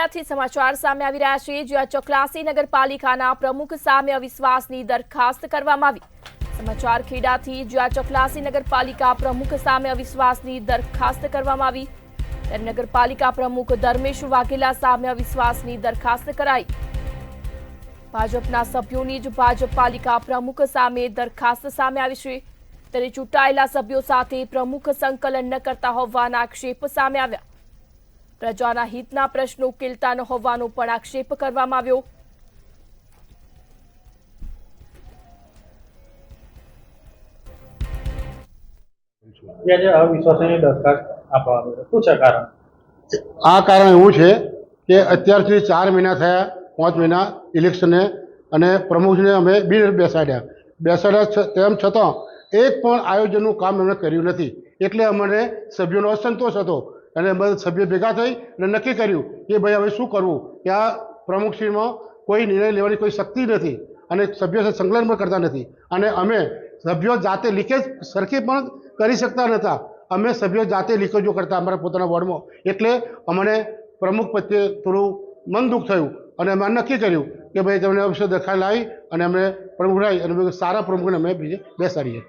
ખેડાથી સમાચાર સામે આવી રહ્યા છે, જ્યાં ચકલાસી નગરપાલિકાના પ્રમુખ સામે અવિશ્વાસની દરખાસ્ત કરવામાં આવી। સમાચાર ખેડાથી, જ્યાં ચકલાસી નગરપાલિકા પ્રમુખ સામે અવિશ્વાસની દરખાસ્ત કરવામાં આવી, ત્યારે નગરપાલિકા પ્રમુખ ધર્મેશ વાઘેલા સામે અવિશ્વાસની દરખાસ્ત કરાઈ। ભાજપના સભ્યોની જ ભાજપ પાલિકા પ્રમુખ સામે દરખાસ્ત સામે આવી છે, ત્યારે ચૂંટાયેલા સભ્યો સાથે પ્રમુખ સંકલન ન કરતા હોવાના આક્ષેપ સામે આવ્યા। પ્રજાના હિતના પ્રશ્નો ઉકેલતા ન હોવાનો પણ આક્ષેપ કરવામાં આવ્યો। આ કારણ એવું છે કે અત્યારથી 4 મહિના થયા, 5 મહિના ઇલેક્શને, અને પ્રમુખને અમે બિન બેસાડ્યા તેમ છતાં એક પણ આયોજનનું કામ એમણે કર્યું નથી, એટલે અમને સભ્યોનો અસંતોષ હતો અને બધા સભ્યો ભેગા થઈ અને નક્કી કર્યું કે ભાઈ હવે શું કરવું, કે આ પ્રમુખશ્રીમાં કોઈ નિર્ણય લેવાની કોઈ શક્તિ નથી અને સભ્યો સાથે સંકલન પણ કરતા નથી, અને અમે સભ્યો જાતે લીકેજ સરખી પણ કરી શકતા નહોતા। અમે સભ્યો જાતે લીકેજો કરતા અમારા પોતાના વોર્ડમાં, એટલે અમને પ્રમુખ પ્રત્યે થોડું મન દુઃખ થયું અને અમે નક્કી કર્યું કે ભાઈ તમને અવશ્ય દરખાસ્ત લાવી અને અમે પ્રમુખ લાવી અને સારા પ્રમુખને અમે બેસાડીએ।